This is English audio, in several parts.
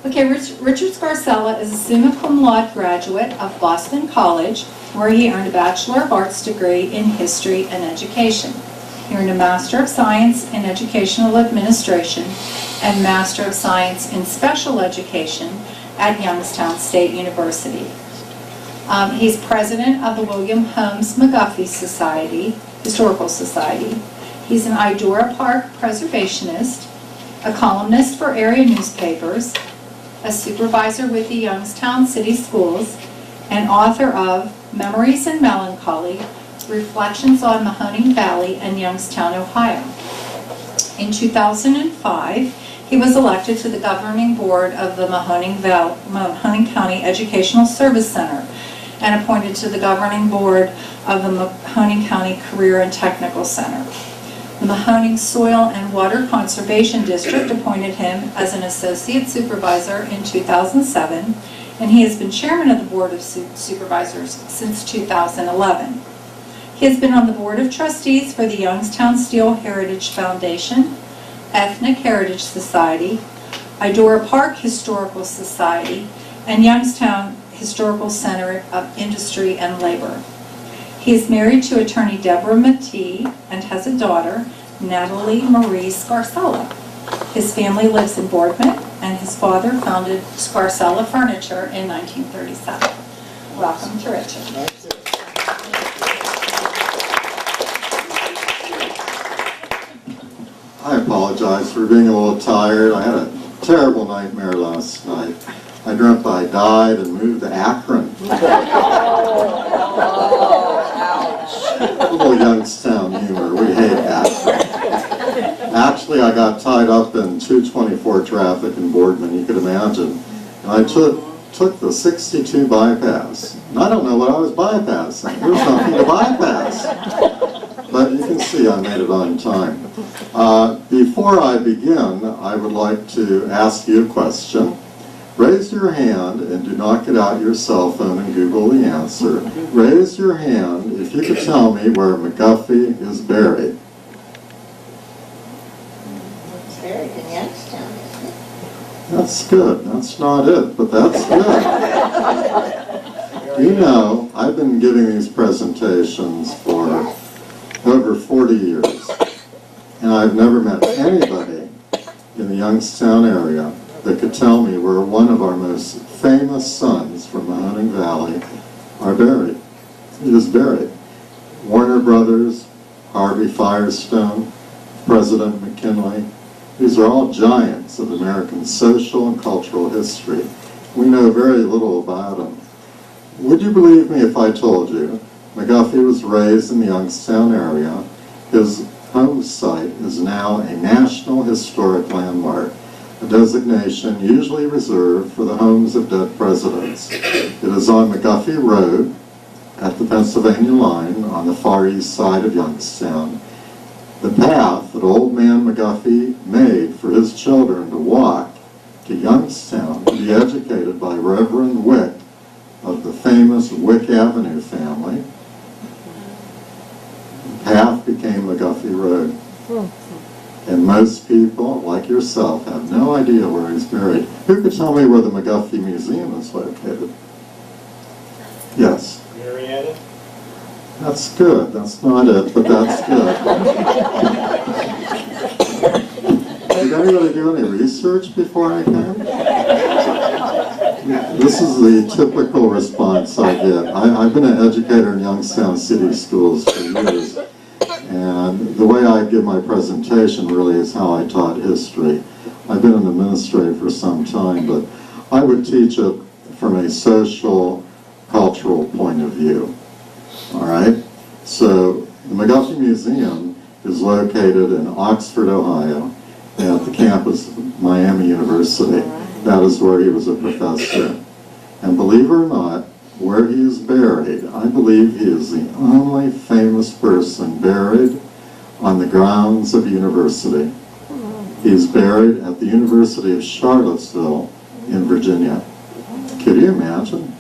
Okay, Richard Scarcella is a summa cum laude graduate of Boston College, where he earned a Bachelor of Arts degree in History and Education. He earned a Master of Science in Educational Administration and Master of Science in Special Education at Youngstown State University. He's president of the William Holmes McGuffey Historical Society. He's an Idora Park preservationist, a columnist for area newspapers, a supervisor with the Youngstown City Schools, and author of Memories and Melancholy, Reflections on Mahoning Valley and Youngstown, Ohio. In 2005, he was elected to the governing board of the Mahoning County Educational Service Center and appointed to the governing board of the Mahoning County Career and Technical Center. The Mahoning Soil and Water Conservation District appointed him as an associate supervisor in 2007, and he has been chairman of the Board of Supervisors since 2011. He has been on the Board of Trustees for the Youngstown Steel Heritage Foundation, Ethnic Heritage Society, Idora Park Historical Society, and Youngstown Historical Center of Industry and Labor. He is married to attorney Deborah Matee and has a daughter, Natalie Marie Scarcella. His family lives in Boardman, and his father founded Scarcella Furniture in 1937. Welcome to Richard. I apologize for being a little tired. I had a terrible nightmare last night. I dreamt I died and moved to Akron. A little Youngstown humor. We hate Akron. Actually, I got tied up in 224 traffic in Boardman, you could imagine. And I took the 62 bypass. And I don't know what I was bypassing. There was nothing to bypass. But you can see I made it on time. Before I begin, I would like to ask you a question. Raise your hand and do not get out your cell phone and Google the answer. Raise your hand if you could tell me where McGuffey is buried. It's buried in Youngstown, isn't it? That's good. That's not it, but that's good. You know, I've been giving these presentations for over 40 years, and I've never met anybody in the Youngstown area that could tell me where one of our most famous sons from Mahoning Valley are buried. He is buried. Warner Brothers, Harvey Firestone, President McKinley, these are all giants of American social and cultural history. We know very little about them. Would you believe me if I told you McGuffey was raised in the Youngstown area? His home site is now a National Historic Landmark, a designation usually reserved for the homes of dead presidents. It is on McGuffey Road at the Pennsylvania line on the far east side of Youngstown. The path that old man McGuffey made for his children to walk to Youngstown to be educated by Reverend Wick of the famous Wick Avenue family, the path became McGuffey Road. And most people, like yourself, have no idea where he's buried. Who could tell me where the McGuffey Museum is located? Yes? Marietta? That's good. That's not it, but that's good. Did anybody do any research before I came? This is the typical response I get. I've been an educator in Youngstown City Schools for years. And the way I give my presentation really is how I taught history. I've been an administrator for some time, but I would teach it from a social, cultural point of view. All right? So the McGuffey Museum is located in Oxford, Ohio, at the campus of Miami University. That is where he was a professor. And believe it or not, where he is buried, I believe he is the only famous person buried on the grounds of a university. He is buried at the University of Charlottesville in Virginia. Could you imagine?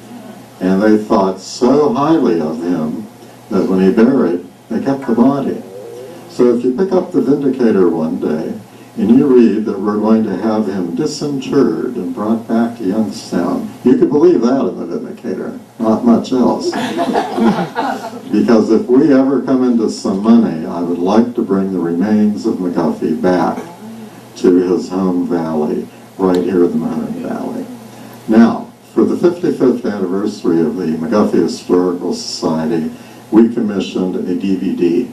And they thought so highly of him that when he buried, they kept the body. So if you pick up the Vindicator one day and you read that we're going to have him disinterred and brought back to Youngstown, you could believe that in the Vindicator, not much else. Because if we ever come into some money, I would like to bring the remains of McGuffey back to his home valley, right here in the Mahoning Valley. Now, for the 55th anniversary of the McGuffey Historical Society, we commissioned a DVD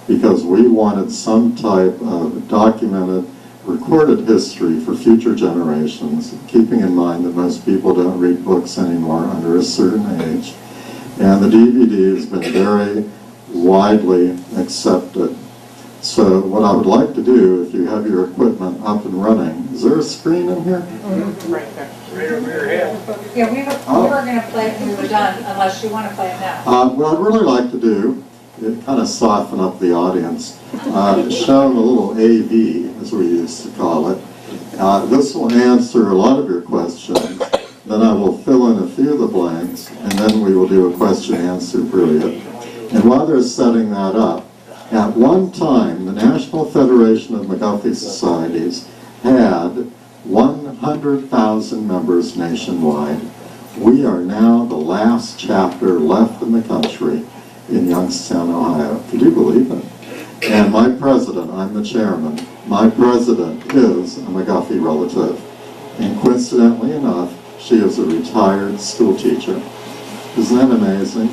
because we wanted some type of documented, recorded history for future generations, keeping in mind that most people don't read books anymore under a certain age. And the DVD has been very widely accepted. So what I would like to do, if you have your equipment up and running, is there a screen in here? Right there. Right over your head. Yeah, we were going to play it when we were done, unless you want to play it now. What I'd really like to do, it kind of soften up the audience, show them a little AV, as we used to call it. This will answer a lot of your questions. Then I will fill in a few of the blanks, and then we will do a question-answer period. And while they're setting that up, at one time, the National Federation of McGuffey Societies had 100,000 members nationwide. We are now the last chapter left in the country in Youngstown, Ohio. Could you believe it? And my president, I'm the chairman, my president is a McGuffey relative. And coincidentally enough, she is a retired school teacher. Isn't that amazing?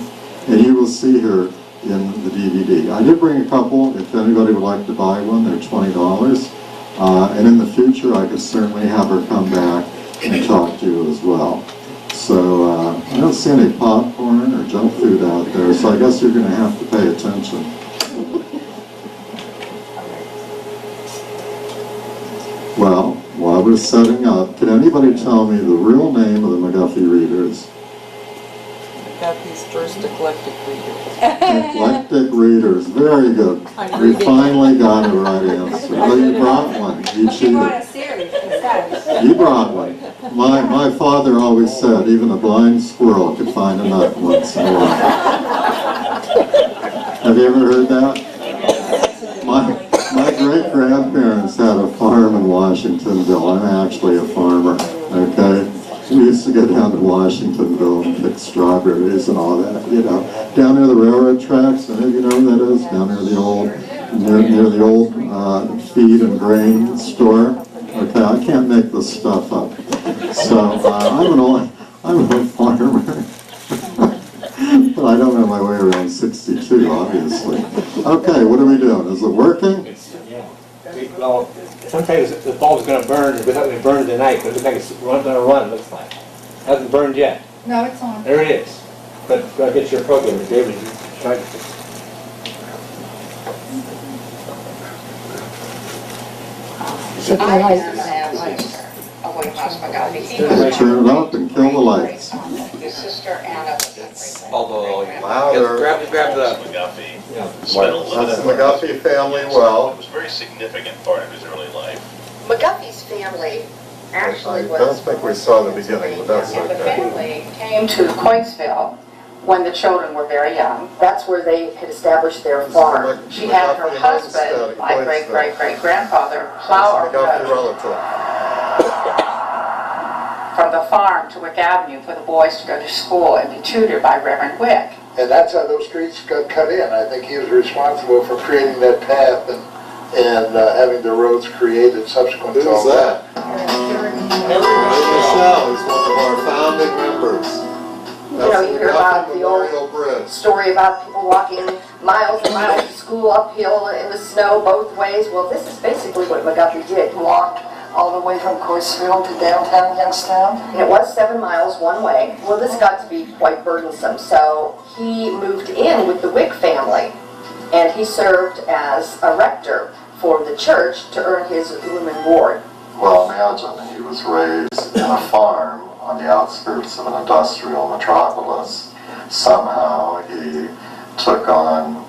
And you will see her in the DVD. I did bring a couple. If anybody would like to buy one, they're $20. And in the future, I could certainly have her come back and talk to you as well. So I don't see any popcorn or junk food out there, so I guess you're going to have to pay attention. Well, while we're setting up, can anybody tell me the real name of the McGuffey readers? McGuffey's first eclectic reader. Eclectic readers, very good. We finally got a right answer. Well, you brought one. You She brought cheated. a series instead. You brought one. My father always said even a blind squirrel could find a nut once in a while. Have you ever heard that? My great-grandparents had a farm in Washingtonville. I'm actually a farmer, okay? We used to go down to Washingtonville and pick strawberries and all that, you know. Down near the railroad tracks, any of you know where that is? Down near the old, feed and grain store. Okay, I can't make this stuff up. So I'm an old farmer. But I don't know my way around 62, obviously. Okay, what are we doing? Is it working? Well, sometimes the bulb's going to burn, it doesn't burn tonight, but it looks like it's going to run, it looks like. It hasn't burned yet. No, it's on. There it is. But go get your program, David. Try to... Turn it up and kill the lights. His sister Anna was Although, Louder. grab the... McGuffey Yeah. spent a lot That's of the McGuffey family well. It was a very significant part of his early life. McGuffey's family actually I was. don't think we saw the beginning, but that's And the okay. family came to Coynesville when the children were very young. That's where they had established their farm. She had her husband, my great-great-great-grandfather, plow our McGuffey road relative. from the farm to Wick Avenue for the boys to go to school and be tutored by Reverend Wick. And that's how those streets got cut in. I think he was responsible for creating that path and having the roads created subsequent to all Who's that. Michelle is one of our founding members. You hear about the old Bridge. story about people walking miles and miles to school uphill in the snow both ways. Well, this is basically what McGuffey did. He walked All the way from Coynesville to downtown Youngstown. and it was 7 miles one way. Well, this got to be quite burdensome, so he moved in with the Wick family, and he served as a rector for the church to earn his room and board. Well, imagine he was raised in a farm on the outskirts of an industrial metropolis. Somehow he took on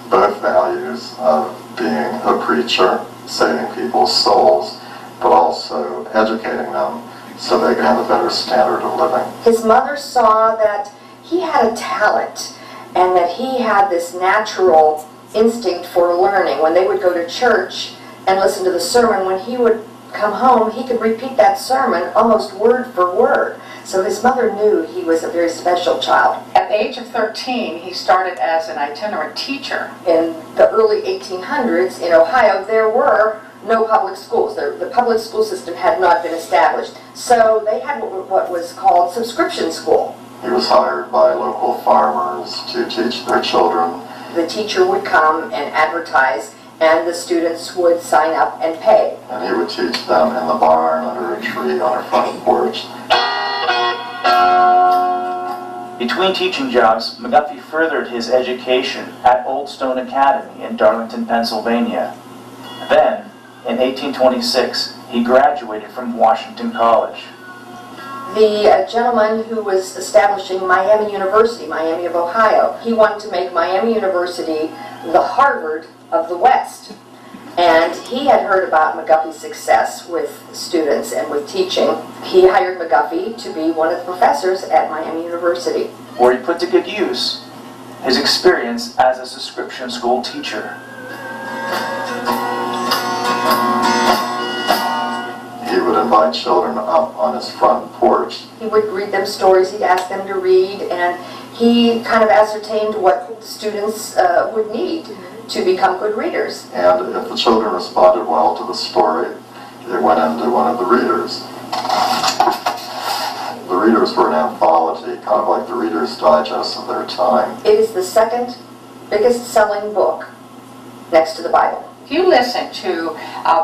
both values of being a preacher, saving people's souls, but also educating them so they could have a better standard of living. His mother saw that he had a talent and that he had this natural instinct for learning. When they would go to church, and listen to the sermon. When he would come home, he could repeat that sermon almost word for word. So his mother knew he was a very special child. At the age of 13, he started as an itinerant teacher. In the early 1800s in Ohio, there were no public schools. The public school system had not been established. So they had what was called subscription school. He was hired by local farmers to teach their children. The teacher would come and advertise, and the students would sign up and pay. And he would teach them in the barn, under a tree, on a front porch. Between teaching jobs, McGuffey furthered his education at Old Stone Academy in Darlington, Pennsylvania. Then, in 1826, he graduated from Washington College. The gentleman who was establishing Miami University, Miami of Ohio, he wanted to make Miami University the Harvard of the West. And he had heard about McGuffey's success with students and with teaching. He hired McGuffey to be one of the professors at Miami University, where he put to good use his experience as a subscription school teacher. He would invite children up on his front porch. He would read them stories, he'd ask them to read, and he kind of ascertained what students would need to become good readers. And if the children responded well to the story, it went into one of the readers. The readers were an anthology, kind of like the Reader's Digest of their time. It is the second biggest selling book next to the Bible. If you listen to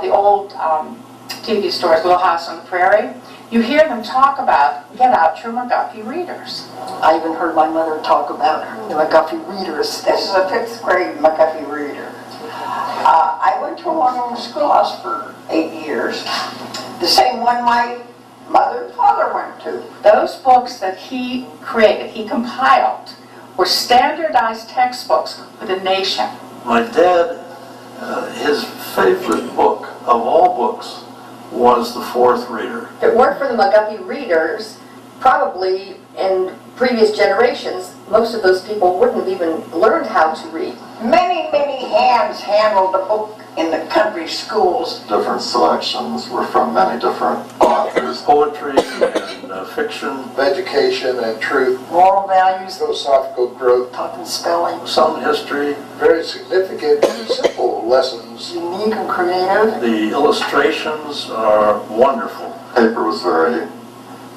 the old TV stories, Little House on the Prairie, you hear them talk about, get out your McGuffey readers. I even heard my mother talk about the McGuffey readers. This is a 5th grade McGuffey reader. I went to a one-room schoolhouse for 8 years. The same one my mother and father went to. Those books that he created, he compiled, were standardized textbooks for the nation. My dad, his favorite book of all books was The Fourth Reader. If it weren't for the McGuffey readers, probably in previous generations, most of those people wouldn't have even learned how to read. Many, many hands handled the book in the country schools. Different selections were from many different authors. Poetry and fiction. Education and truth. Moral values, Philosophical growth. talking spelling, Some history. Very significant, simple lessons. unique and creative. The illustrations are wonderful. Paper was very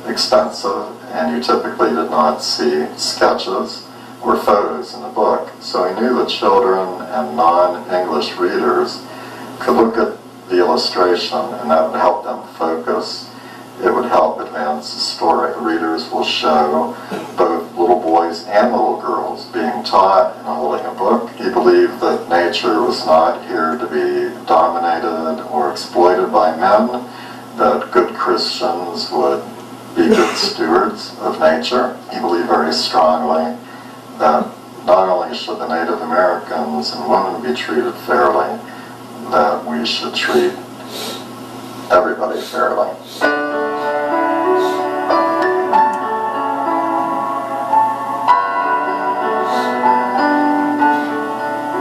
expensive, and you typically did not see sketches or photos in the book. So he knew that children and non-English readers could look at the illustration, and that would help them focus. It would help advance the story. Readers will show both little boys and little girls being taught and holding a book. He believed that nature was not here to be dominated or exploited by men, that good Christians would be good stewards of nature. He believed very strongly that not only should the Native Americans and women be treated fairly, that we should treat everybody fairly.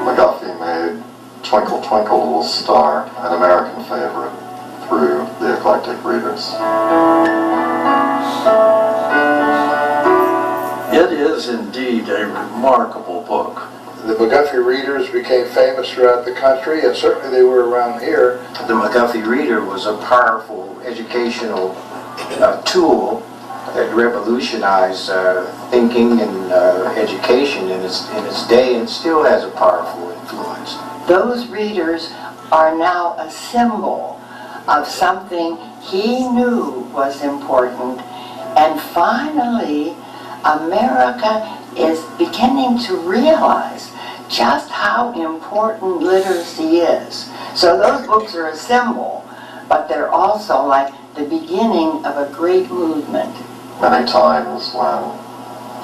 McGuffey made Twinkle, Twinkle, Little Star an American favorite through the eclectic readers. It is indeed a remarkable book. The McGuffey readers became famous throughout the country, and certainly they were around here. The McGuffey reader was a powerful educational tool that revolutionized thinking and education in its day, and still has a powerful influence. Those readers are now a symbol of something he knew was important, and finally America is beginning to realize just how important literacy is. So those books are a symbol, but they're also like the beginning of a great movement. Many times when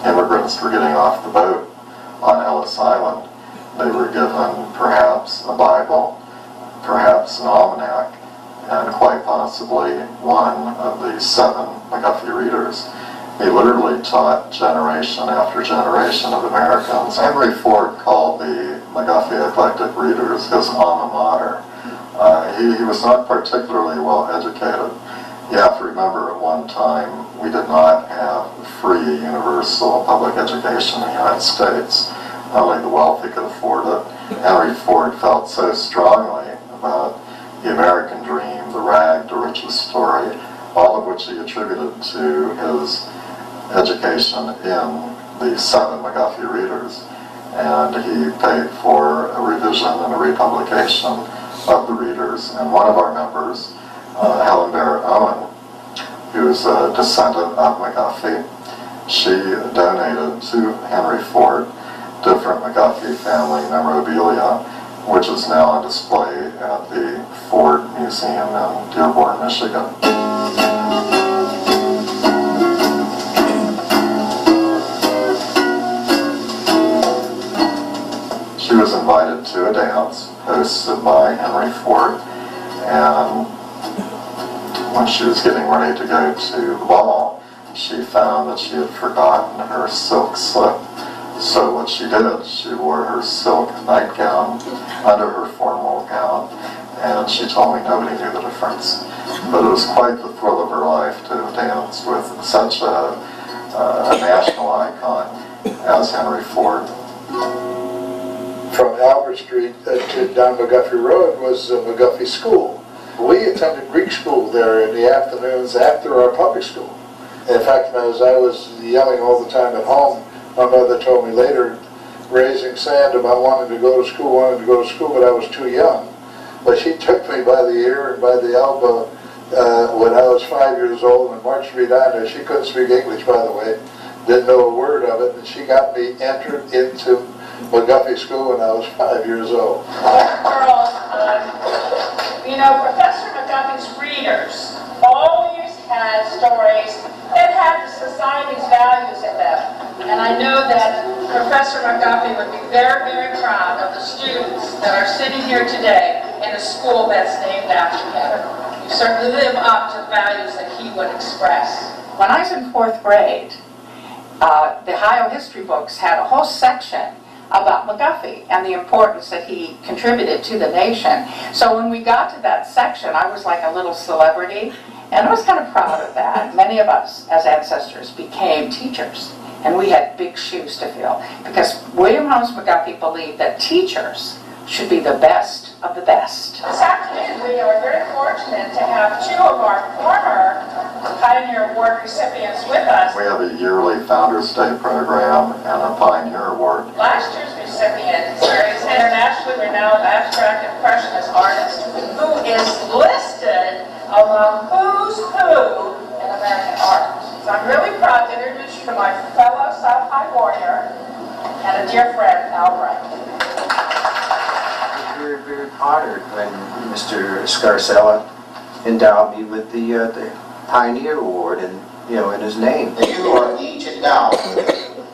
immigrants were getting off the boat on Ellis Island, they were given perhaps a Bible, perhaps an almanac, and quite possibly one of the 7 McGuffey readers. He literally taught generation after generation of Americans. Henry Ford called the McGuffey Eclectic Readers his alma mater. He was not particularly well educated. You have to remember at one time we did not have free universal public education in the United States. Only the wealthy could afford it. Henry Ford felt so strongly about the American dream, the rag to riches story, all of which he attributed to his education in the 7 McGuffey readers. And he paid for a revision and a republication of the readers. And one of our members, Helen Bear Owen, who's a descendant of McGuffey, she donated to Henry Ford different McGuffey family memorabilia, which is now on display at the Ford Museum in Dearborn, Michigan. She was invited to a dance hosted by Henry Ford, and when she was getting ready to go to the ball, she found that she had forgotten her silk slip. So what she did, she wore her silk nightgown under her formal gown, and she told me nobody knew the difference. But it was quite the thrill of her life to have danced with such a national icon as Henry Ford. From Albert Street to down McGuffey Road was McGuffey School. We attended Greek school there in the afternoons after our public school. In fact, as I was yelling all the time at home, my mother told me later, raising sand about wanting to go to school, but I was too young. But she took me by the ear and by the elbow when I was 5 years old and marched me down there. She couldn't speak English, by the way, didn't know a word of it, and she got me entered into McGuffey School when I was 5 years old. Girls, you know, Professor McGuffey's readers always had stories that had the society's values in them. And I know that Professor McGuffey would be very, very proud of the students that are sitting here today in a school that's named after him. You certainly live up to the values that he would express. When I was in 4th grade, the Ohio history books had a whole section about McGuffey and the importance that he contributed to the nation. So when we got to that section, I was like a little celebrity, and I was kind of proud of that. Many of us as ancestors became teachers, and we had big shoes to fill, because William Holmes McGuffey believed that teachers should be the best of the best. This afternoon we are very fortunate to have 2 of our former Pioneer Award recipients with us. We have a yearly Founders Day program and a Pioneer Award. Last year's recipient is an internationally renowned abstract impressionist artist who is listed among who's who in American art. So I'm really proud to introduce you to my fellow South High warrior and a dear friend, Al Bright. Very, very honored when Mr. Scarcella endowed me with the Pioneer Award, and in his name. You are each endowed with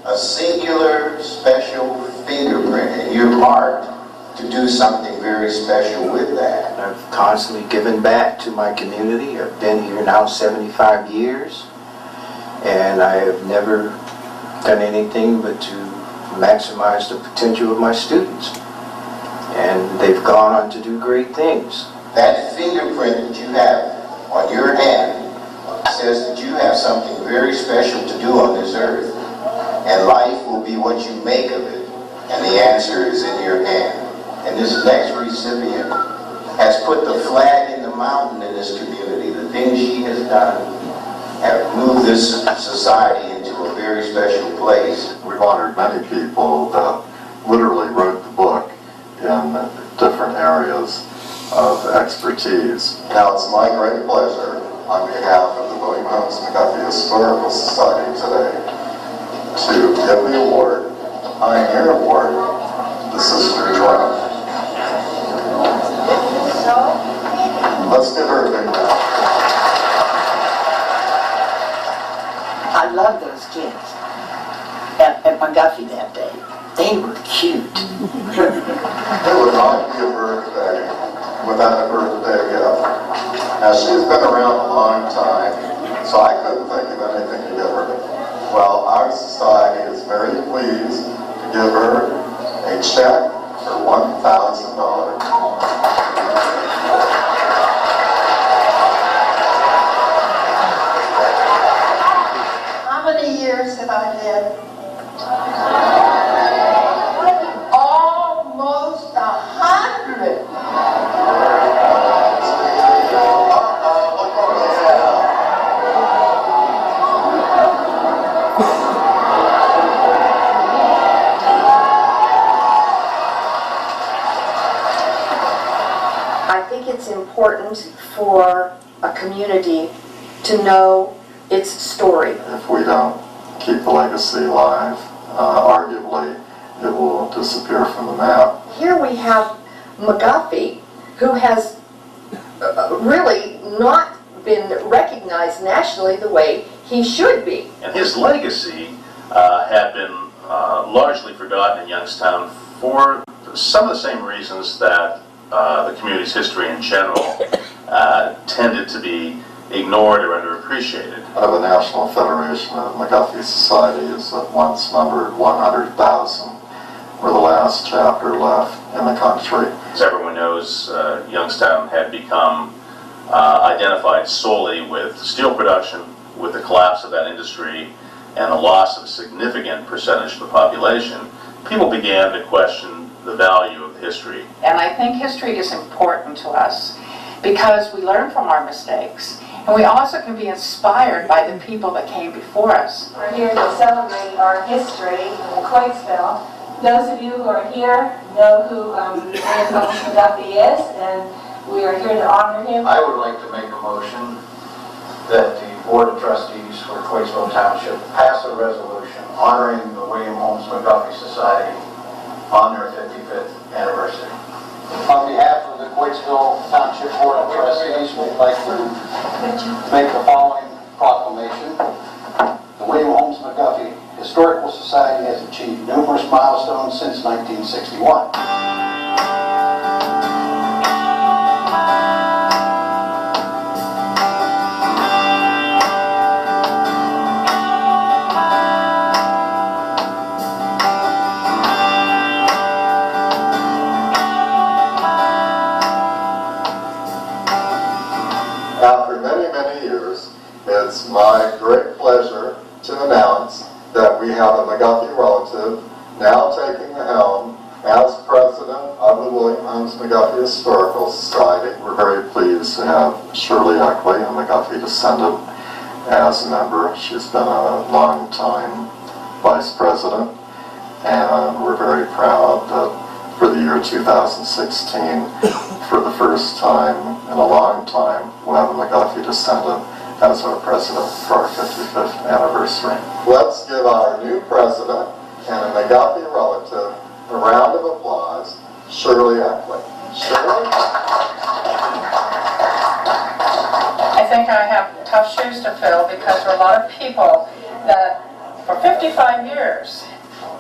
a singular, special fingerprint in your heart to do something very special with that. I've constantly given back to my community. I've been here now 75 years, and I have never done anything but to maximize the potential of my students. And they've gone on to do great things. That fingerprint that you have on your hand says that you have something very special to do on this earth, and life will be what you make of it, and the answer is in your hand. And this next recipient has put the flag in the mountain in this community. The things she has done have moved this society into a very special place. We've honored many people that literally wrote the book in different areas of expertise. Now it's my great pleasure, on behalf of the William Holmes McGuffey Historical Society today, to give the award, Pioneer Award, to Sister Drum. Let's give her a big round. I love those kids at McGuffey that day. They were cute. It would not be a birthday without a birthday gift. Now, she's been around a long time, so I couldn't think of anything to give her. Well, our society is very pleased to give her a check for $1,000. important for a community to know its story. If we don't keep the legacy alive, arguably it will disappear from the map. Here we have McGuffey, who has really not been recognized nationally the way he should be. And his legacy had been largely forgotten in Youngstown for some of the same reasons that the community's history in general tended to be ignored or underappreciated. The National Federation of McGuffey Societies that once numbered 100,000 were the last chapter left in the country. As everyone knows, Youngstown had become identified solely with steel production, with the collapse of that industry and the loss of a significant percentage of the population. People began to question the value of history. And I think history is important to us because we learn from our mistakes, and we also can be inspired by the people that came before us. We're here to celebrate our history in Coatesville. Those of you who are here know who William Holmes McGuffey is, and we are here to honor him. I would like to make a motion that the Board of Trustees for Coatesville Township pass a resolution honoring the William Holmes McGuffey Society on their 55th anniversary. On behalf of the Coatesville Township Board of Trustees, we'd like to make the following proclamation. The William Holmes McGuffey Historical Society has achieved numerous milestones since 1961. After many, many years, it's my great pleasure to announce that we have a McGuffey relative now taking the helm as president of the William Holmes McGuffey Historical Society. We're very pleased to have Shirley Eckley, a McGuffey descendant, as a member. She's been a long-time vice president, and we're very proud that for the year 2016, for the first time in a long time, we'll have a McGuffey descendant as our president for our 55th anniversary. Let's give our new president and a McGuffey relative a round of applause, Shirley Eckley. Shirley? I think I have tough shoes to fill because there are a lot of people that for 55 years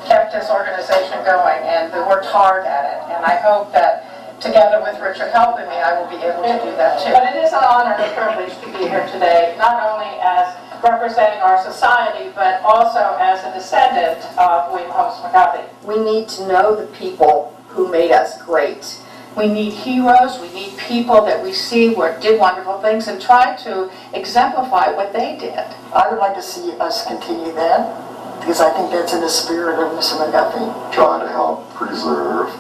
kept this organization going and they worked hard at it. And I hope that together with Richard helping me, I will be able to do that too. But it is an honor and a privilege to be here today, not only as representing our society, but also as a descendant of William Holmes McGuffey. We need to know the people who made us great. We need heroes, we need people that we see did wonderful things and try to exemplify what they did. I would like to see us continue that, because I think that's in the spirit of Mr. McGuffey. Trying to help preserve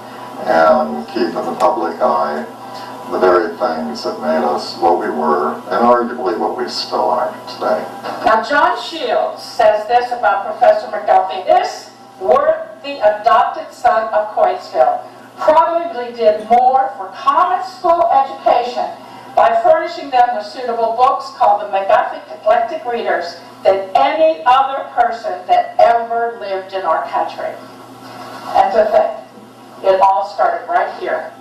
and keep in the public eye the very things that made us what we were, and arguably what we still are today. Now, John Shields says this about Professor McGuffey. This worthy adopted son of Coatesville probably did more for common school education by furnishing them with suitable books called the McGuffey Eclectic Readers than any other person that ever lived in our country. And to think, it all started right here.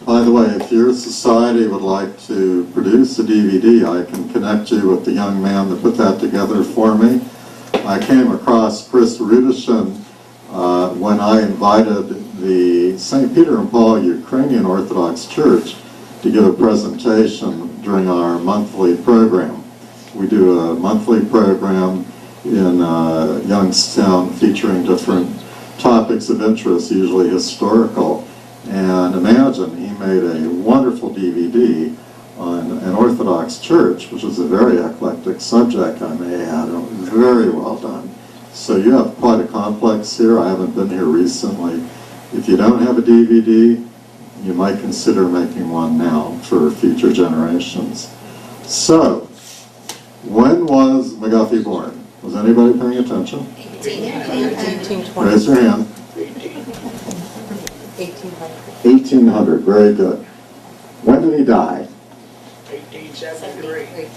By the way, if your society would like to produce a DVD, I can connect you with the young man that put that together for me. I came across Chris Rudishin when I invited the St. Peter and Paul Ukrainian Orthodox Church to give a presentation during our monthly program. We do a monthly program in Youngstown featuring different topics of interest, usually historical. And imagine, he made a wonderful DVD on an Orthodox church, which is a very eclectic subject, I may add. It was very well done. So you have quite a complex here. I haven't been here recently. If you don't have a DVD, you might consider making one now for future generations. So, when was McGuffey born? Was anybody paying attention? 1820. Raise your hand. 1800. 1800, very good. When did he die? 1873.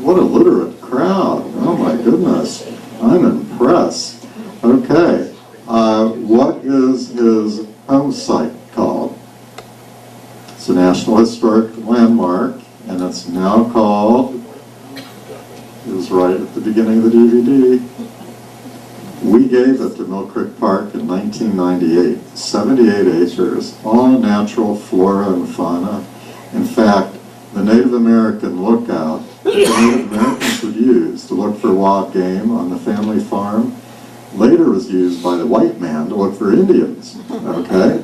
What a literate crowd. Oh my goodness. I'm impressed. Okay. What is his home site called? It's a National Historic Landmark, and it's now called, it was right at the beginning of the DVD. We gave it to Mill Creek Park in 1998, 78 acres, all natural flora and fauna. In fact, the Native American lookout that the Native Americans would use to look for wild game on the family farm later was used by the white man to look for Indians, okay?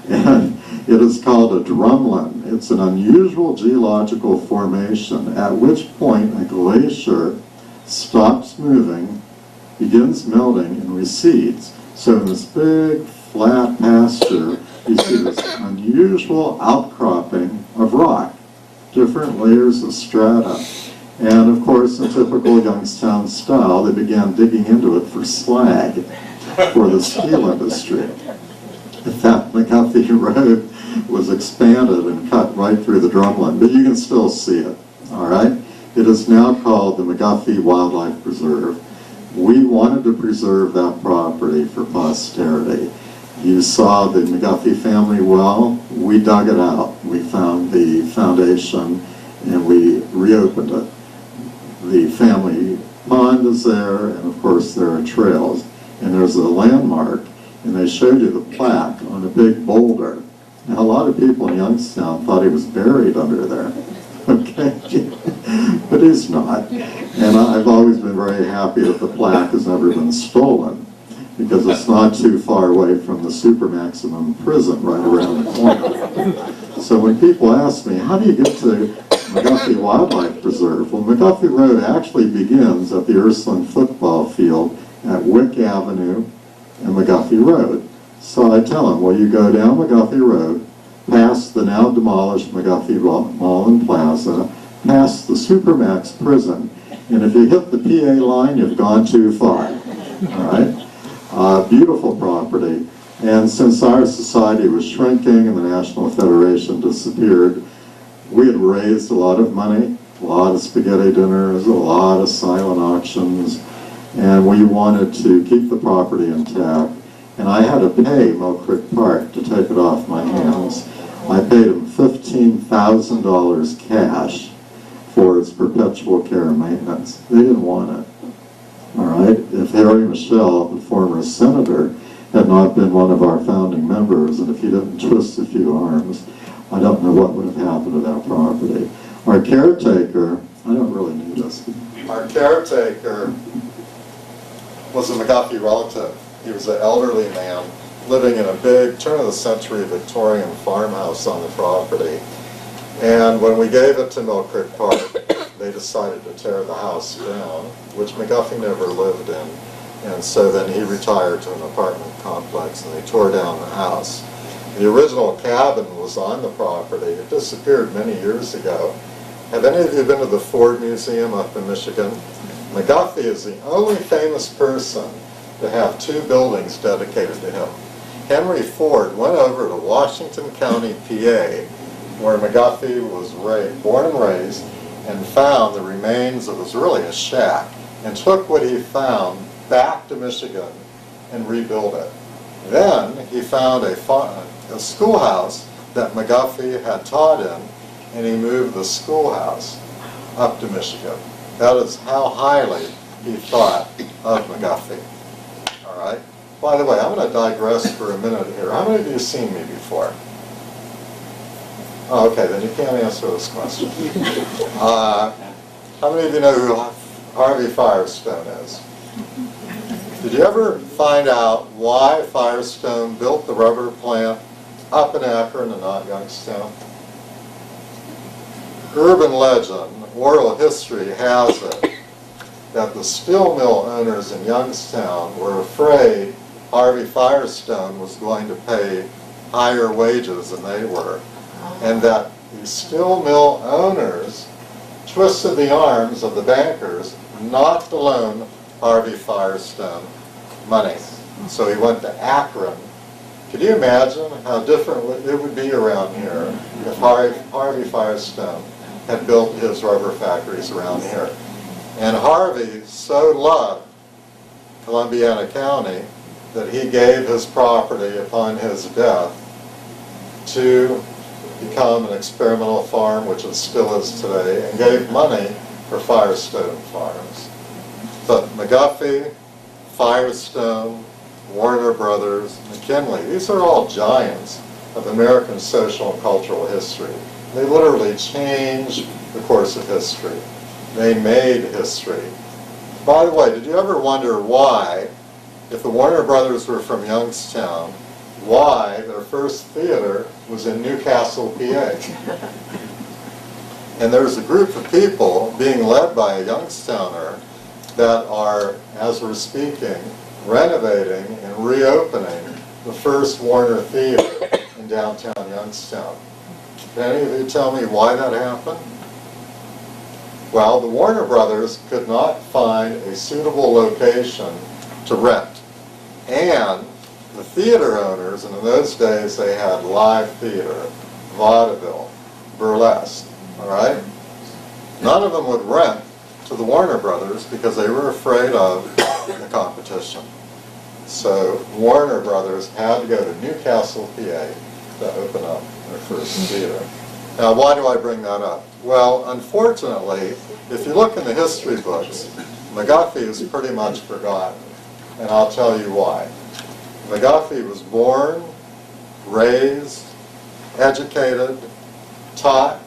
And it is called a drumlin. It's an unusual geological formation at which point a glacier stops moving, begins melting, and recedes. So in this big, flat pasture, you see this unusual outcropping of rock, different layers of strata. And of course, in typical Youngstown style, they began digging into it for slag for the steel industry. In fact, McGuffey Road was expanded and cut right through the drumlin, but you can still see it, all right? It is now called the McGuffey Wildlife Preserve. We wanted to preserve that property for posterity. You saw the McGuffey family well. We dug it out. We found the foundation and we reopened it. The family pond is there, and of course there are trails. And there's a landmark, and they showed you the plaque on a big boulder. Now a lot of people in Youngstown thought he was buried under there. Okay, but he's not. And I've always been very happy that the plaque has never been stolen, because it's not too far away from the super maximum prison right around the corner. So when people ask me, how do you get to McGuffey Wildlife Preserve? Well, McGuffey Road actually begins at the Ursuline football field at Wick Avenue and McGuffey Road. So I tell them, well, you go down McGuffey Road, past the now demolished McGuffey Mall and Plaza, past the Supermax prison, and if you hit the PA line, you've gone too far. All right? Beautiful property. And since our society was shrinking and the National Federation disappeared, we had raised a lot of money, a lot of spaghetti dinners, a lot of silent auctions, and we wanted to keep the property intact. And I had to pay Mill Creek Park to take it off my hands. I paid them $15,000 cash for its perpetual care and maintenance. They didn't want it. All right? If Harry Michel, the former senator, had not been one of our founding members, and if he didn't twist a few arms, I don't know what would have happened to that property. Our caretaker, I don't really need this. Our caretaker was a McGuffey relative. He was an elderly man living in a big turn-of-the-century Victorian farmhouse on the property. And when we gave it to Mill Creek Park, they decided to tear the house down, which McGuffey never lived in. And so then he retired to an apartment complex and they tore down the house. The original cabin was on the property. It disappeared many years ago. Have any of you been to the Ford Museum up in Michigan? McGuffey is the only famous person to have two buildings dedicated to him. Henry Ford went over to Washington County, PA, where McGuffey was born and raised, and found the remains of, it was really a shack, and took what he found back to Michigan and rebuilt it. Then he found a schoolhouse that McGuffey had taught in, and he moved the schoolhouse up to Michigan. That is how highly he thought of McGuffey. All right? by the way, I'm going to digress for a minute here. How many of you have seen me before? Oh, okay, then you can't answer this question. How many of you know who Harvey Firestone is? Did you ever find out why Firestone built the rubber plant up in Akron and not Youngstown? Urban legend, oral history has it that the steel mill owners in Youngstown were afraid Harvey Firestone was going to pay higher wages than they were, and that the steel mill owners twisted the arms of the bankers not to loan Harvey Firestone money. So he went to Akron. Could you imagine how different it would be around here if Harvey Firestone had built his rubber factories around here? And Harvey so loved Columbiana County that he gave his property upon his death to become an experimental farm, which it still is today, and gave money for Firestone farms. But McGuffey, Firestone, Warner Brothers, McKinley, these are all giants of American social and cultural history. They literally changed the course of history. They made history. By the way, did you ever wonder why, if the Warner Brothers were from Youngstown, why their first theater was in Newcastle, PA? And there's a group of people being led by a Youngstowner that are, as we're speaking, renovating and reopening the first Warner Theater in downtown Youngstown. Can any of you tell me why that happened? Well, the Warner Brothers could not find a suitable location to rent. And the theater owners, and in those days they had live theater, vaudeville, burlesque, all right? None of them would rent to the Warner Brothers because they were afraid of the competition. So Warner Brothers had to go to Newcastle, PA to open up their first theater. Now, why do I bring that up? Well, unfortunately, if you look in the history books, McGuffey is pretty much forgotten, and I'll tell you why. McGuffey was born, raised, educated, taught,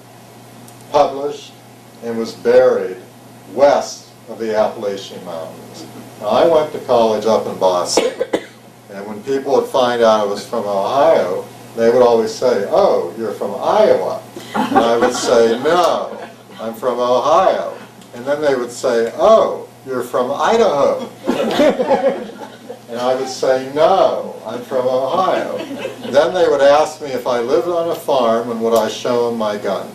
published, and was buried west of the Appalachian Mountains. Now, I went to college up in Boston, and when people would find out I was from Ohio, they would always say, "Oh, you're from Iowa." And I would say, "No, I'm from Ohio." And then they would say, "Oh, you're from Idaho." And I would say, "No, I'm from Ohio." And then they would ask me if I lived on a farm and would I show them my gun.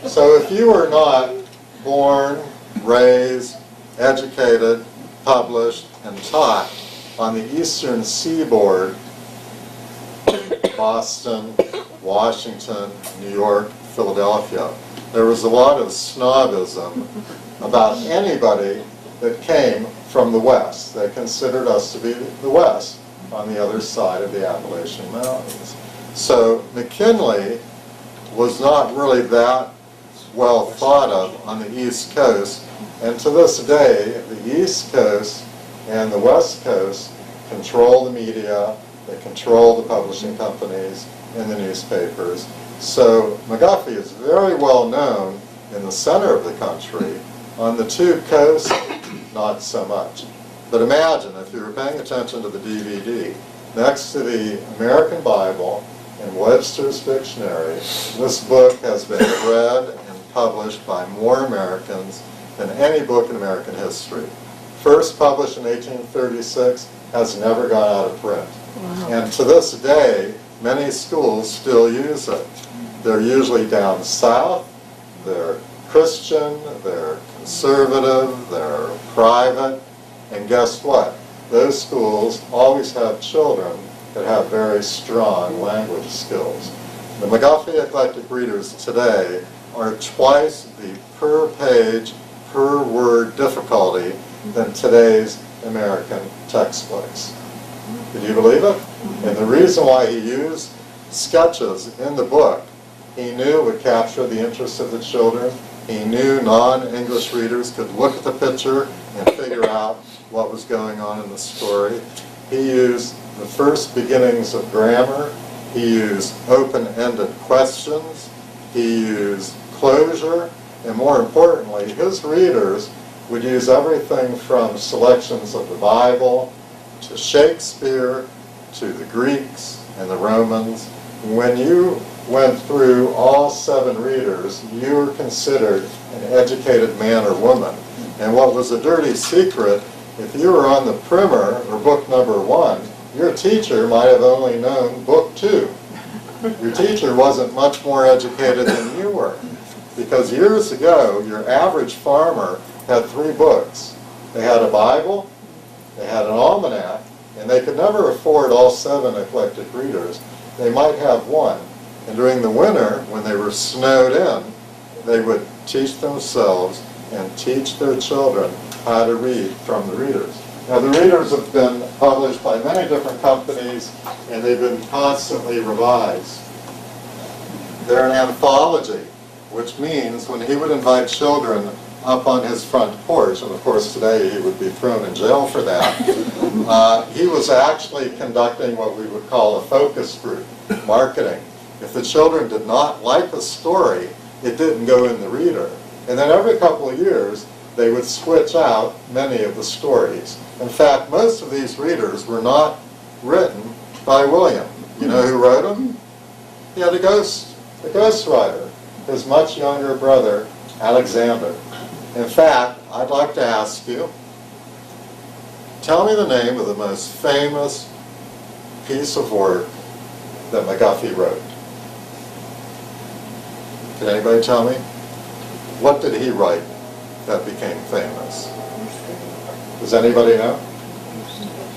So if you were not born, raised, educated, published, and taught on the eastern seaboard, Boston, Washington, New York, Philadelphia, there was a lot of snobism about anybody that came from the West. They considered us to be the West on the other side of the Appalachian Mountains. So McKinley was not really that well thought of on the East Coast, and to this day, the East Coast and the West Coast control the media, they control the publishing companies and the newspapers. So McGuffey is very well known in the center of the country. On the two coasts, not so much. But imagine, if you were paying attention to the DVD, next to the American Bible and Webster's Dictionary, this book has been read and published by more Americans than any book in American history. First published in 1836, has never gone out of print. Wow. And to this day, many schools still use it. They're usually down south, they're Christian, they're conservative, they're private, and guess what? Those schools always have children that have very strong language skills. The McGuffey Eclectic Readers today are twice the per page, per word difficulty than today's American textbooks. Did you believe it? And the reason why he used sketches in the book, he knew would capture the interest of the children. He knew non-English readers could look at the picture and figure out what was going on in the story. He used the first beginnings of grammar. He used open-ended questions. He used closure. And more importantly, his readers would use everything from selections of the Bible to Shakespeare to the Greeks and the Romans. When you went through all 7 readers, you were considered an educated man or woman. And what was a dirty secret, if you were on the Primmer or book number 1, your teacher might have only known book 2. Your teacher wasn't much more educated than you were. Because years ago, your average farmer had 3 books. They had a Bible, they had an almanac, and they could never afford all 7 eclectic readers. They might have 1. And during the winter, when they were snowed in, they would teach themselves and teach their children how to read from the readers. Now, the readers have been published by many different companies, and they've been constantly revised. They're an anthology, which means when he would invite children up on his front porch, and of course today he would be thrown in jail for that, he was actually conducting what we would call a focus group, marketing. If the children did not like a story, it didn't go in the reader. And then every couple of years, they would switch out many of the stories. In fact, most of these readers were not written by William. You know who wrote them? He had a ghostwriter, his much younger brother, Alexander. In fact, I'd like to ask you, tell me the name of the most famous piece of work that McGuffey wrote. Can anybody tell me? What did he write that became famous? Does anybody know?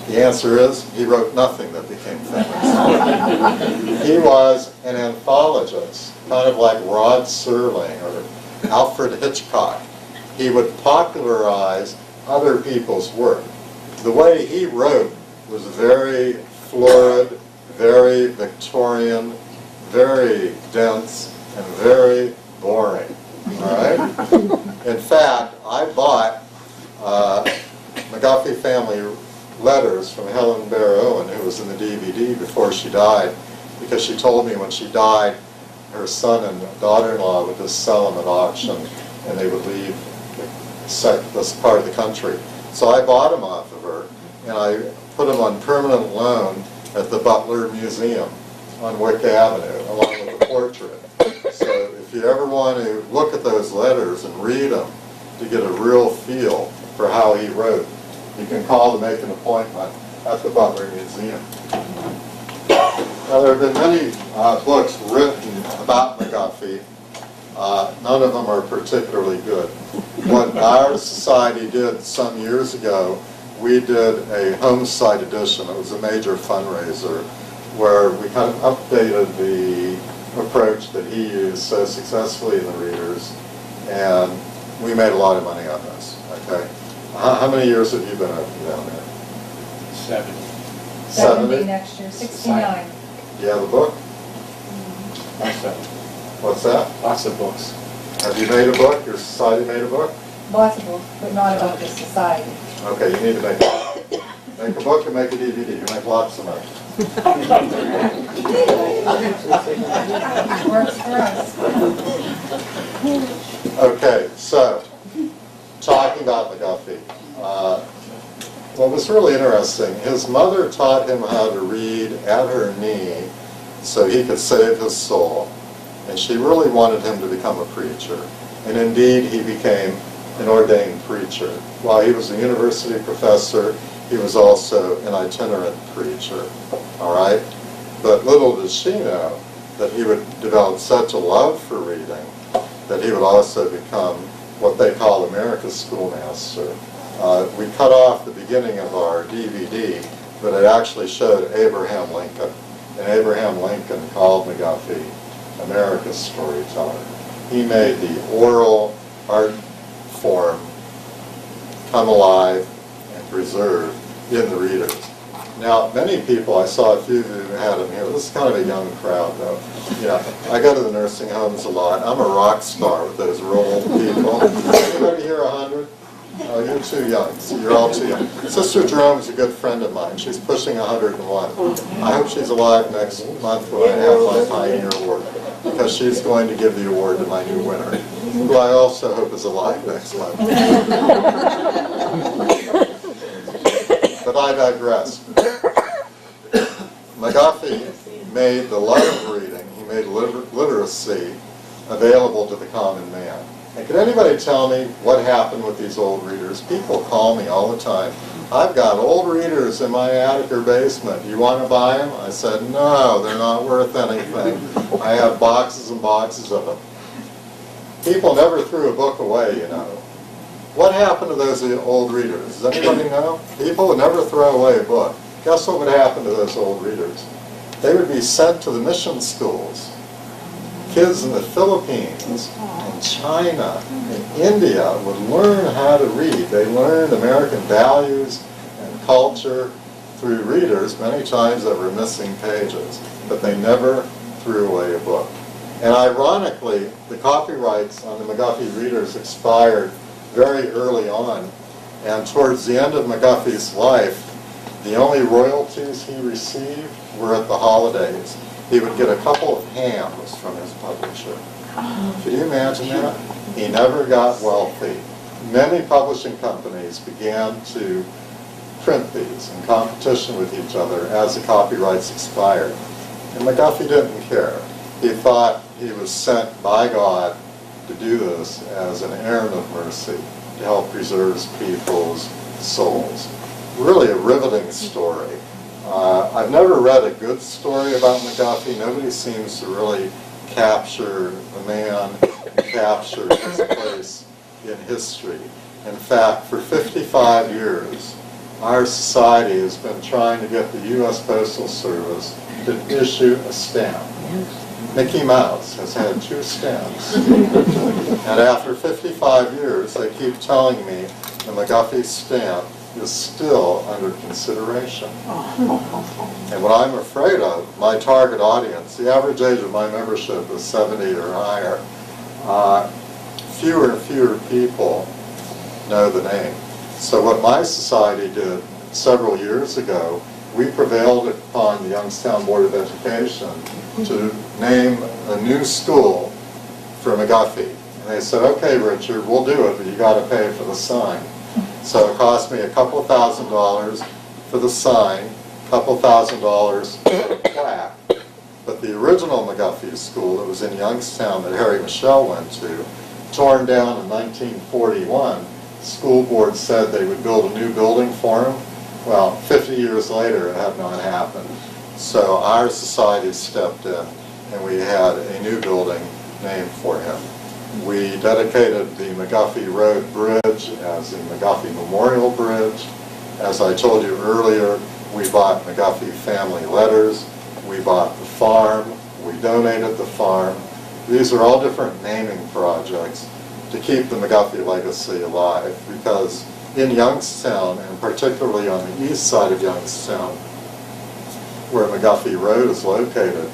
The answer is, he wrote nothing that became famous. He was an anthologist, kind of like Rod Serling or Alfred Hitchcock. He would popularize other people's work. The way he wrote was very florid, very Victorian, very dense, and very boring. All right? In fact, I bought McGuffey family letters from Helen Bear Owen, who was in the DVD before she died, because she told me when she died, her son and daughter-in-law would just sell them at auction, and they would leave this part of the country. So I bought them off of her, and I put them on permanent loan at the Butler Museum on Wick Avenue, along with a portrait. So if you ever want to look at those letters and read them to get a real feel for how he wrote, you can call to make an appointment at the Butler Museum. Now, there have been many books written about McGuffey. None of them are particularly good. What our society did some years ago, we did a home site edition. It was a major fundraiser where we kind of updated the approach that he used so successfully in the readers, and we made a lot of money on this. Okay, how many years have you been down there? 70. 70 next year, 69. Do you have a book? Lots of, What's that? lots of books. Have you made a book? Your society made a book? Lots of books, but not about the society. Okay, you need to make a book and make a DVD. You make lots of money. Works for us. Okay, so, talking about McGuffey. What was really interesting, his mother taught him how to read at her knee so he could save his soul. And she really wanted him to become a preacher. And indeed, he became an ordained preacher. While he was a university professor, he was also an itinerant preacher. All right? But little did she know that he would develop such a love for reading that he would also become what they call America's schoolmaster. We cut off the beginning of our DVD, but it actually showed Abraham Lincoln. And Abraham Lincoln called McGuffey America's storyteller. He made the oral art form come alive and preserved in the readers. Now, many people, I saw a few who had them here. This is kind of a young crowd, though. Yeah, I go to the nursing homes a lot. I'm a rock star with those real old people. Anybody here 100? Oh, you're too young. So you're all too young. Sister Jerome is a good friend of mine. She's pushing 101. I hope she's alive next month when I have my Pioneer Award, because she's going to give the award to my new winner, who I also hope is alive next month. But I digress. McGuffey made the love of reading, he made literacy available to the common man. And can anybody tell me what happened with these old readers? People call me all the time. I've got old readers in my attic or basement. You want to buy them? I said, no, they're not worth anything. I have boxes and boxes of them. People never threw a book away, you know. What happened to those old readers? Does anybody know? People would never throw away a book. Guess what would happen to those old readers? They would be sent to the mission schools. Kids in the Philippines, in China, in India would learn how to read. They learned American values and culture through readers, many times that were missing pages, but they never threw away a book. And ironically, the copyrights on the McGuffey readers expired very early on, and towards the end of McGuffey's life, the only royalties he received were at the holidays. He would get a couple of hams from his publisher. Can you imagine that? He never got wealthy. Many publishing companies began to print these in competition with each other as the copyrights expired. And McGuffey didn't care. He thought he was sent by God to do this as an errand of mercy to help preserve people's souls. Really a riveting story. I've never read a good story about McGuffey. Nobody seems to really capture the man and capture his place in history. In fact, for 55 years, our society has been trying to get the U.S. Postal Service to issue a stamp. Mickey Mouse has had 2 stamps. And after 55 years, they keep telling me the McGuffey stamp is still under consideration. And what I'm afraid of, my target audience, the average age of my membership is 70 or higher, fewer and fewer people know the name. So what my society did several years ago, we prevailed upon the Youngstown Board of Education to name a new school for McGuffey. And they said, okay, Richard, we'll do it, but you got to pay for the sign. So it cost me a couple $1,000s for the sign, a couple $1,000s for the plaque. But the original McGuffey school that was in Youngstown that Harry Michelle went to, torn down in 1941, the school board said they would build a new building for him. Well, 50 years later, it had not happened. So our society stepped in, and we had a new building named for him. We dedicated the McGuffey Road Bridge as the McGuffey Memorial Bridge. As I told you earlier, we bought McGuffey family letters. We bought the farm. We donated the farm. These are all different naming projects to keep the McGuffey legacy alive, because in Youngstown, and particularly on the east side of Youngstown, where McGuffey Road is located,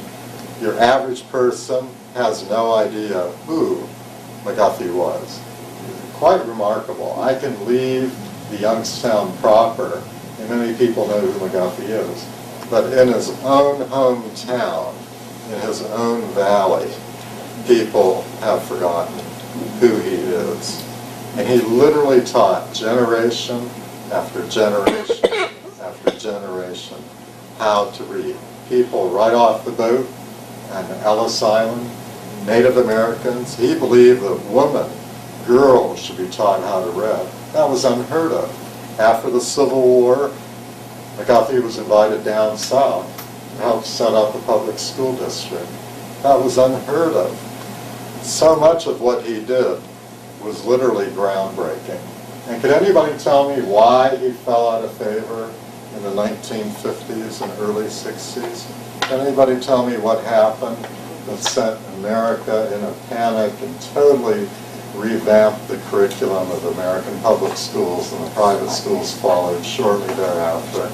your average person has no idea who McGuffey was. Quite remarkable. I can leave the Youngstown proper, and many people know who McGuffey is. But in his own hometown, in his own valley, people have forgotten who he is. And he literally taught generation after generation after generation how to read. People right off the boat on Ellis Island, Native Americans, he believed that women, girls, should be taught how to read. That was unheard of. After the Civil War, McGuffey was invited down south to help set up a public school district. That was unheard of. So much of what he did was literally groundbreaking. And could anybody tell me why he fell out of favor in the 1950s and early 60s? Can anybody tell me what happened that sent America in a panic and totally revamped the curriculum of American public schools, and the private schools followed shortly thereafter?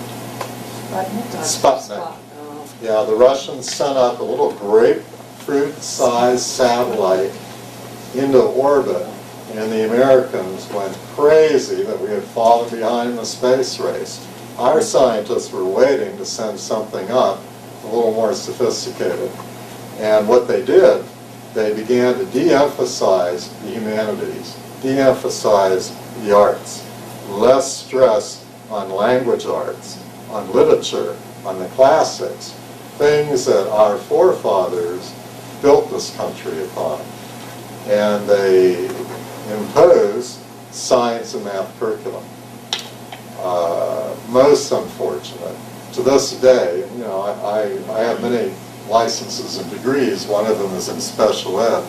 Sputnik. Yeah, the Russians sent up a little grapefruit-sized satellite into orbit and the Americans went crazy that we had fallen behind in the space race. Our scientists were waiting to send something up a little more sophisticated. And what they did, they began to de-emphasize the humanities, de-emphasize the arts, less stress on language arts, on literature, on the classics, things that our forefathers built this country upon. And they imposed science and math curriculum. Most unfortunate. To this day, you know, I have many licenses and degrees. One of them is in special ed.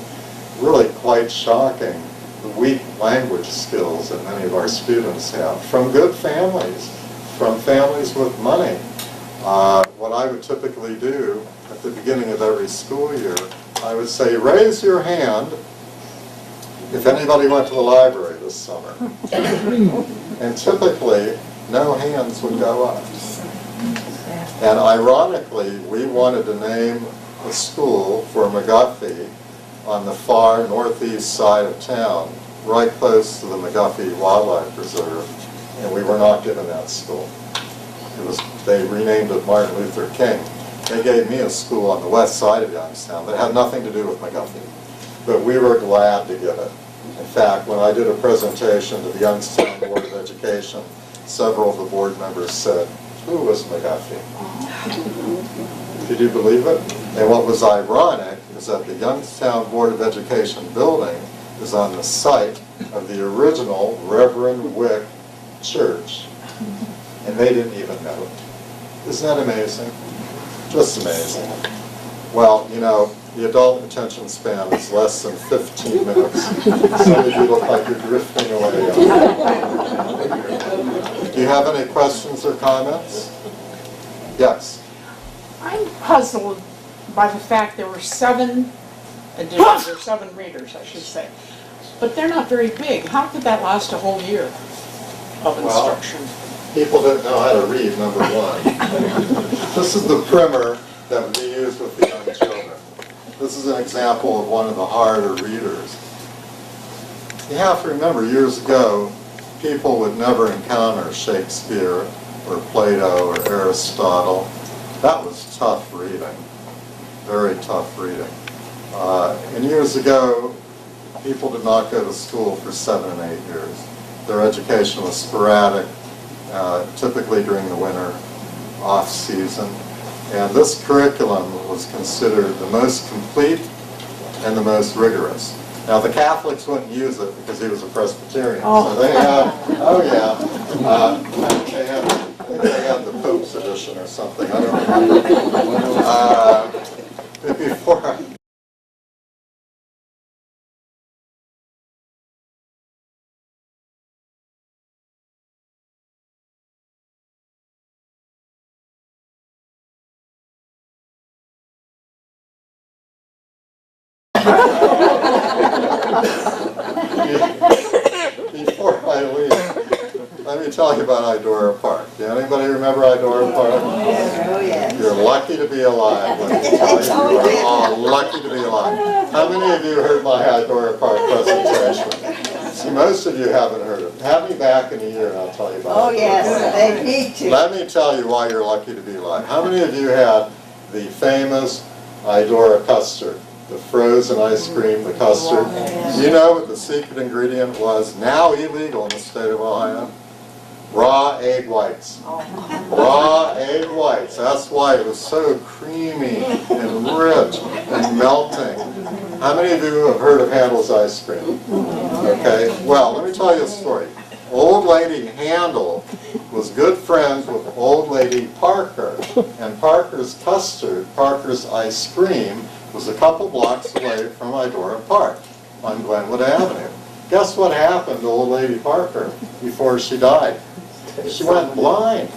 Really quite shocking, the weak language skills that many of our students have from good families, from families with money. What I would typically do at the beginning of every school year, I would say, raise your hand if anybody went to the library this summer. And typically, no hands would go up. And ironically, we wanted to name a school for McGuffey on the far northeast side of town, right close to the McGuffey Wildlife Reserve, and we were not given that school. They renamed it Martin Luther King. They gave me a school on the west side of Youngstown that had nothing to do with McGuffey, but we were glad to get it. In fact, when I did a presentation to the Youngstown Board of Education, several of the board members said, "Who was McGuffey?" Could you believe it? And what was ironic is that the Youngstown Board of Education building is on the site of the original Reverend Wick Church. And they didn't even know it. Isn't that amazing? Just amazing. Well, you know, the adult attention span is less than 15 minutes. Some of you look like you're drifting away. Do you have any questions or comments? Yes. I'm puzzled by the fact there were 7 editions, or 7 readers, I should say. But they're not very big. How could that last a whole year of instruction? People didn't know how to read, number one. This is the primer that would be used with the young children. This is an example of one of the harder readers. You have to remember, years ago, people would never encounter Shakespeare or Plato or Aristotle. That was tough reading, very tough reading. And years ago, people did not go to school for 7 and 8 years. Their education was sporadic, typically during the winter off-season. And this curriculum was considered the most complete and the most rigorous. Now, the Catholics wouldn't use it because he was a Presbyterian. So they had, they had the Pope's edition or something. I don't remember. Before Before I leave, let me tell you about Idora Park. Do anybody remember Idora Park? Oh, yes. You're lucky to be alive. Let me tell you, you are all lucky to be alive. How many of you heard my Idora Park presentation? See, most of you haven't heard it. Have me back in a year and I'll tell you about it. Oh, yes, they need to. Let me tell you why you're lucky to be alive. How many of you had the famous Idora custard? The frozen ice cream, the custard. Do you know what the secret ingredient was? Now illegal in the state of Ohio? Raw egg whites. Raw egg whites. That's why it was so creamy and rich and melting. How many of you have heard of Handel's ice cream? Okay, well, let me tell you a story. Old Lady Handel was good friends with Old Lady Parker, and Parker's custard, Parker's ice cream, was a couple blocks away from Idora Park on Glenwood Avenue. Guess what happened to Old Lady Parker before she died? She went blind.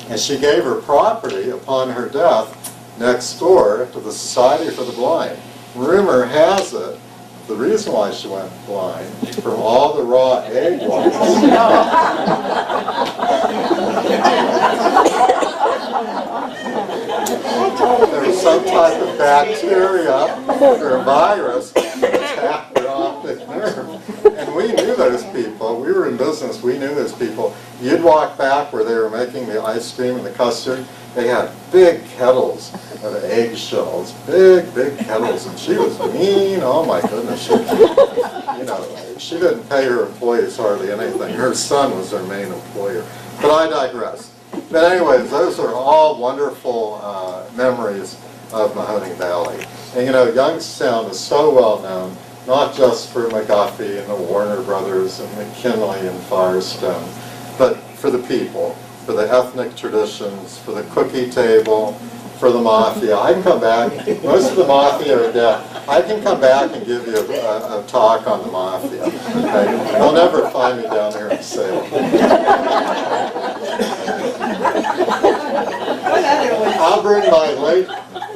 And she gave her property upon her death next door to the Society for the Blind. Rumor has it, the reason why she went blind, from all the raw egg whites. There was some type of bacteria or virus that attacked her optic nerve. we knew those people. We were in business. We knew those people. You'd walk back where they were making the ice cream and the custard. They had big kettles of eggshells, big kettles, and she was mean. Oh my goodness, she didn't pay her employees hardly anything. Her son was their main employer. But I digress. But anyways, those are all wonderful memories of Mahoning Valley. And Youngstown is so well known, not just for McGuffey and the Warner Brothers and McKinley and Firestone, but for the people, for the ethnic traditions, for the cookie table, for the mafia. I can come back, most of the mafia are dead. I can come back and give you a talk on the mafia. Okay? You'll never find me down here in Salem. I'll bring my late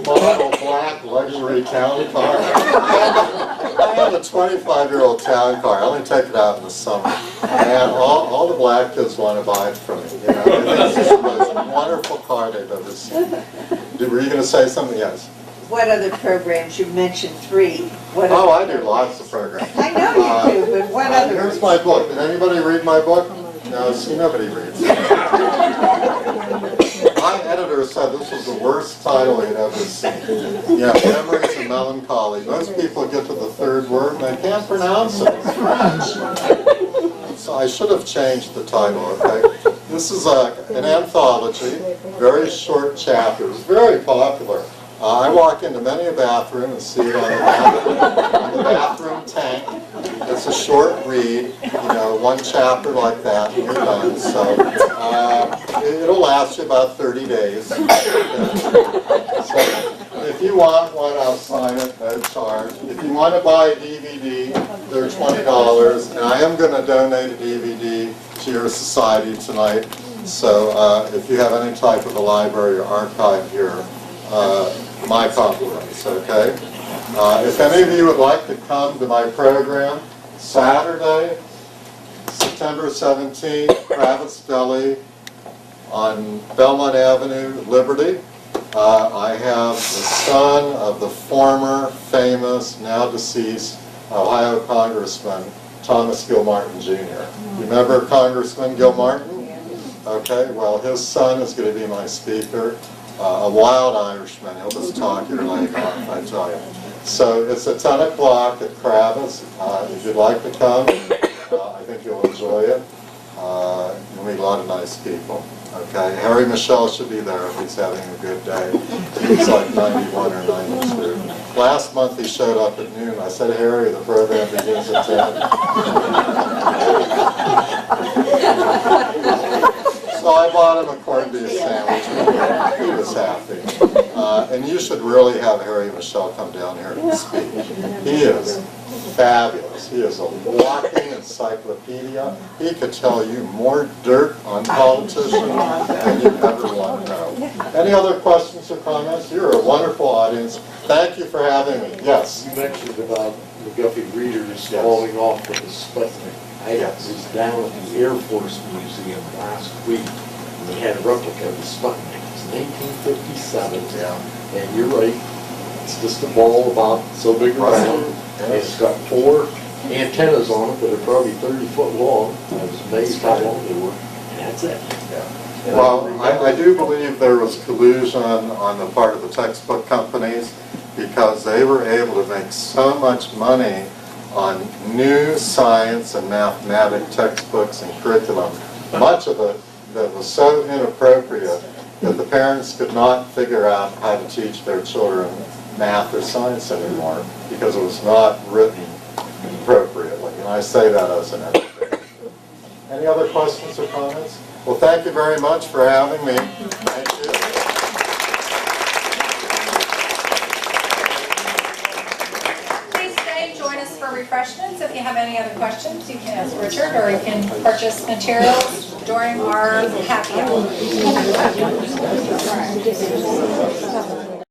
model black luxury town car. I have a 25-year-old town car. I only take it out in the summer. And all the black kids want to buy it from me. It's just the most wonderful car they've ever seen. Were you going to say something? Yes. What other programs? You mentioned 3. Oh, I do lots of programs. I know you do, but what others? Here's my book. Did anybody read my book? No, see, nobody reads. My editor said this was the worst title he'd ever seen. Yeah, Memories of Melancholy. Most people get to the 3rd word and they can't pronounce it. It's French. So I should have changed the title, okay? This is an anthology, very short chapters, very popular. I walk into many a bathroom and see it on the bathroom tank. It's a short read, one chapter like that, and you're done. So it'll last you about 30 days. So if you want one, I'll sign it, no charge. If you want to buy a DVD, they're $20, and I am going to donate a DVD to your society tonight. So if you have any type of a library or archive here, my compliments, okay? If any of you would like to come to my program, Saturday, September 17th, Kravitz Deli on Belmont Avenue, Liberty. I have the son of the former famous, now deceased, Ohio Congressman, Thomas Gilmartin Jr. You remember Congressman Gilmartin? Okay, well, his son is going to be my speaker. A wild Irishman. He'll just talk your leg off, I tell you. So it's at 10 o'clock at Kravitz. If you'd like to come, I think you'll enjoy it. You'll meet a lot of nice people. Okay, Harry Michelle should be there if he's having a good day. He's like 91 or 92. Last month he showed up at noon. I said, Harry, the program begins at 10. So I bought him a corned beef sandwich. He was happy. And you should really have Harry and Michelle come down here and speak. He is fabulous. He is a walking encyclopedia. He could tell you more dirt on politicians than you ever want to know. Any other questions or comments? You're a wonderful audience. Thank you for having me. Yes? You mentioned about McGuffey readers falling off with the Sputnik. I was down at the Air Force Museum last week, and they had a replica of the Sputnik. It's 1957, and you're right, it's just a ball about so big around, and it's got 4 antennas on it that are probably 30 foot long. I was amazed how long they were, and that's it. Well, I do believe there was collusion on the part of the textbook companies because they were able to make so much money on new science and mathematic textbooks and curriculum, much of it that was so inappropriate that the parents could not figure out how to teach their children math or science anymore because it was not written appropriately. And I say that as an educator. Any other questions or comments? Well, thank you very much for having me. Thank you. Refreshments. If you have any other questions, you can ask Richard, or you can purchase materials during our happy hour.